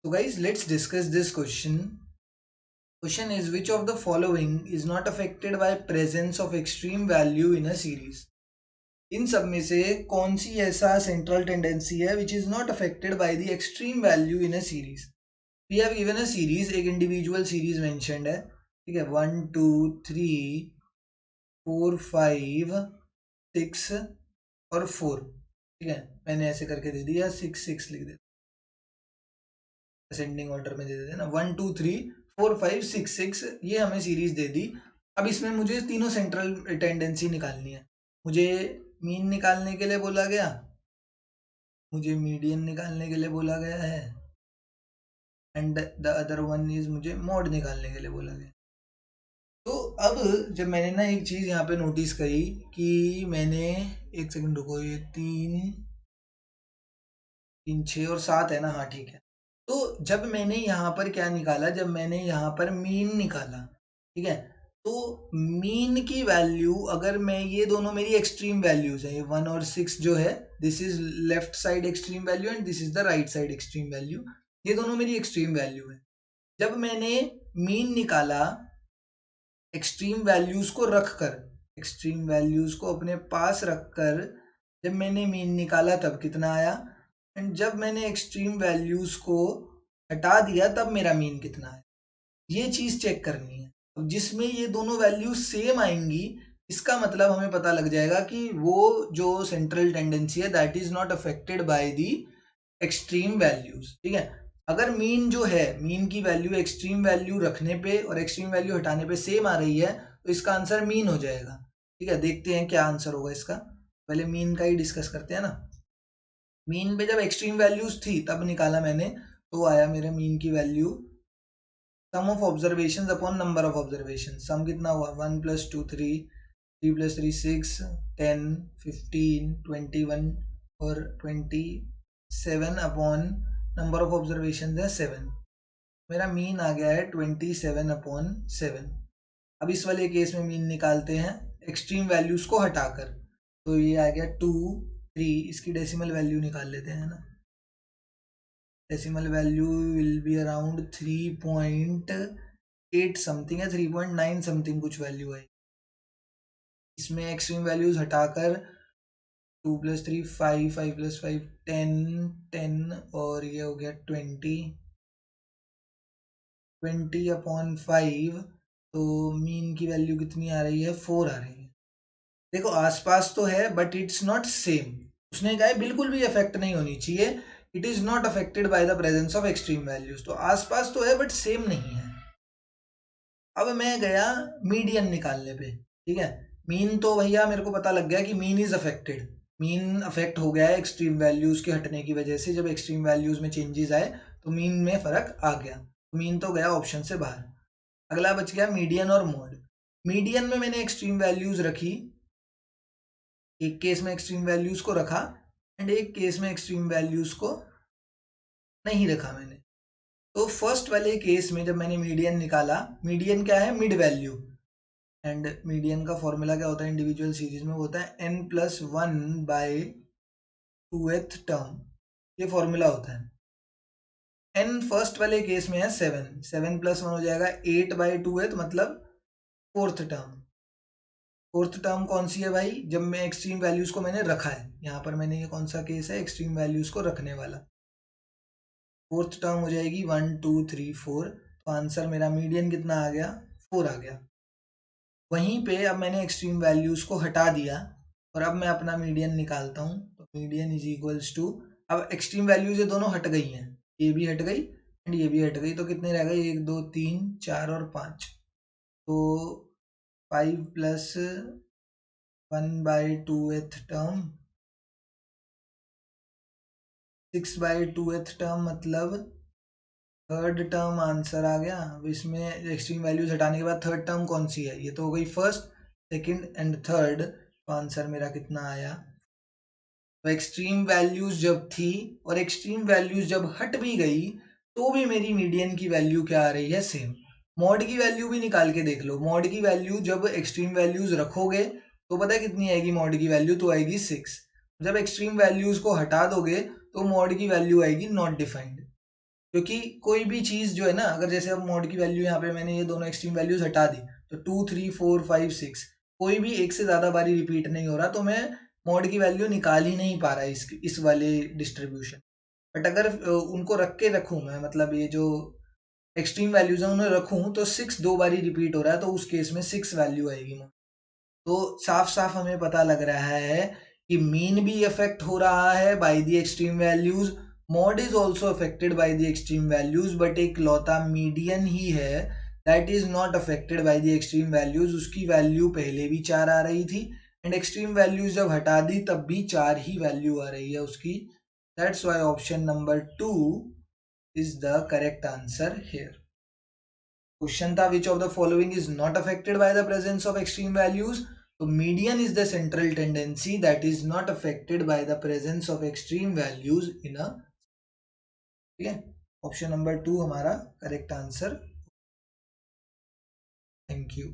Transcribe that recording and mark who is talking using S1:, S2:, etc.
S1: So guys, let's discuss this question. Question is, which of the following is not affected by presence of extreme value in a series? इन सब में से कौन सी ऐसा central tendency है which is not affected by the extreme value in a series? We have given a series, एक individual series mentioned है, ठीक है, 1 2 3 4 5 6 और 4, ठीक है, मैंने ऐसे करके दे दिया, 6 6 लिख देता, असेंडिंग ऑर्डर में दे देते ना, 1 2 3 4 5 6 6, ये हमें सीरीज दे दी। अब इसमें मुझे तीनों सेंट्रल टेंडेंसी निकालनी है। मुझे मीन निकालने के लिए बोला गया, मुझे मीडियन निकालने के लिए बोला गया है, and the other one is मुझे मॉड निकालने के लिए बोला गया। तो अब जब मैंने ना एक चीज यहाँ पे नोटिस करी कि मैंने, एक सेकंड रुको, ये 3 3 6 और 7 है ना, हाँ ठीक है। तो जब मैंने यहाँ पर क्या निकाला, जब मैंने यहाँ पर मीन निकाला, ठीक है, तो मीन की वैल्यू, अगर मैं, ये दोनों मेरी एक्सट्रीम वैल्यूज है, ये 1 और 6 जो है, this is left side extreme value and this is the right side extreme value, ये दोनों मेरी एक्सट्रीम वैल्यू है। जब मैंने मीन निकाला एक्सट्रीम वैल्यूज को रखकर, एक्सट्रीम वैल्यूज को अपने पास रखकर जब मैंने मीन निकाला तब कितना आया, एंड जब मैंने एक्सट्रीम वैल्यूज को हटा दिया तब मेरा मीन कितना है, ये चीज चेक करनी है। अब जिसमें ये दोनों वैल्यूज सेम आएंगी, इसका मतलब हमें पता लग जाएगा कि वो जो सेंट्रल टेंडेंसी है that is not affected by the extreme values, ठीक है। अगर मीन जो है, मीन की वैल्यू एक्सट्रीम वैल्यू रखने पे और एक्सट्रीम वैल्यू हटाने पे सेम आ रही है, तो इसका आंसर मीन हो जाएगा, ठीक है। देखते हैं क्या आंसर होगा इसका, पहले मीन का ही डिस्कस करते हैं ना। मीन पे जब एक्सट्रीम वैल्यूज थी तब निकाला मैंने, तो आया मेरे मीन की value, sum of observation upon number of observation, sum कितना हुआ, 1 + 2 3, 3 + 3 6, 10 15 21 और 27 अपॉन नंबर ऑफ ऑब्जर्वेशन है 7, मेरा मीन आ गया है 27/7। अब इस वाले केस में मीन निकालते हैं एक्सट्रीम वैल्यूज को हटाकर, तो ये आ गया 2 3, इसकी डेसिमल वैल्यू निकाल लेते हैं ना, decimal value will be around 3.8 something है, 3.9 समथिंग कुछ वैल्यू है। इसमें एक्सट्रीम वैल्यूज हटाकर 2 + 3 5, 5 + 5 10, 10 और ये हो गया 20/5, तो मीन की वैल्यू कितनी आ रही है, 4 आ रही है। देखो आसपास तो है बट इट्स नॉट सेम, उसने कहा है बिल्कुल भी अफेक्ट नहीं होनी चाहिए, it is not affected by the presence of extreme values, तो आसपास तो है बट सेम नहीं है। अब मैं गया मीडियन निकालने पे, ठीक है। मीन तो भैया मेरे को पता लग गया कि mean is affected, mean affect हो गया है एक्सट्रीम वैल्यूज के हटने की वजह से, जब एक्सट्रीम वैल्यूज में चेंजेस आए तो मीन में फर्क आ गया, मीन तो गया ऑप्शन से बाहर। अगला बच गया मीडियन और मोड। मीडियन में मैंने एक्सट्रीम वैल्यूज रखी, एक केस में एक्सट्रीम वैल्यूज को रखा एंड एक केस में एक्सट्रीम वैल्यूज को नहीं रखा मैंने। तो फर्स्ट वाले केस में जब मैंने मीडियन निकाला, मीडियन क्या है, मिड वैल्यू, एंड मीडियन का फॉर्मूला क्या होता है इंडिविजुअल सीरीज में, होता है n+1/2th टर्म, ये फॉर्मूला होता है। n फर्स्ट वाले केस में है 7, 7 + 1 हो जाएगा 8/2th, मतलब फोर्थ टर्म। फोर्थ टर्म कौन सी है भाई, जब मैं एक्सट्रीम वैल्यूज को मैंने रखा है, यहाँ पर मैंने, ये कौन सा केस है, एक्सट्रीम वैल्यूज को रखने वाला। फोर्थ टर्म हो जाएगी 1 2 3 4, तो आंसर मेरा मीडियन कितना आ गया, 4 आ गया। वहीं पे अब मैंने एक्सट्रीम वैल्यूज को हटा दिया और अब मैं अपना मीडियन निकालता हूँ, तो मीडियन इज इक्वल्स टू, अब एक्सट्रीम वैल्यूज ये दोनों हट गई हैं, ये भी हट गई एंड ये भी हट गई, तो कितने रह गए, 1 2 3 4 और 5, तो 5 + 1/2th टर्म, 6/2th टर्म, मतलब थर्ड टर्म आंसर आ गया। अब इसमें एक्सट्रीम वैल्यूज हटाने के बाद थर्ड टर्म कौन सी है, ये तो हो गई फर्स्ट, सेकंड एंड थर्ड, तो आंसर मेरा कितना आया, तो एक्सट्रीम वैल्यूज जब थी और एक्सट्रीम वैल्यूज जब हट भी गई तो भी मेरी मीडियन की वैल्यू क्या आ रही है, सेम। मॉड की वैल्यू भी निकाल के देख लो, मॉड की वैल्यू जब एक्सट्रीम वैल्यूज रखोगे तो पता है कितनी आएगी मॉड की वैल्यू, तो आएगी 6, जब एक्सट्रीम वैल्यूज को हटा दोगे तो मॉड की वैल्यू आएगी नॉट डिफाइंड। क्योंकि कोई भी चीज जो है ना, अगर जैसे अब मॉड की वैल्यू यहाँ पे मैंने ये दोनों एक्सट्रीम वैल्यूज हटा दी, तो 2 3 4 5 6 कोई भी एक से ज्यादा बारी रिपीट नहीं हो रहा, तो मैं मॉड की वैल्यू निकाल ही नहीं पा रहा इस वाले डिस्ट्रीब्यूशन। बट अगर उनको रख के रखूं मैं, मतलब ये जो एक्सट्रीम वैल्यूज है उन्हें रखूं, तो 6 दो बारी रिपीट हो रहा है, तो उस केस में 6 वैल्यू आएगी। तो साफ साफ हमें पता लग रहा है कि मीन भी अफेक्ट हो रहा है by the extreme values, mod is also affected by the extreme values, but एक लौता मीडियन ही है that is not affected by the extreme values. उसकी वैल्यू पहले भी 4 आ रही थी, एंड एक्सट्रीम वैल्यूज जब हटा दी तब भी 4 ही वैल्यू आ रही है उसकी। That's why option number 2 is the correct answer here. Question था which of the following is not affected by the presence of extreme values. तो median is the central tendency that is not affected by the presence of extreme values in a, ठीक है, option number 2 हमारा correct answer. Thank you.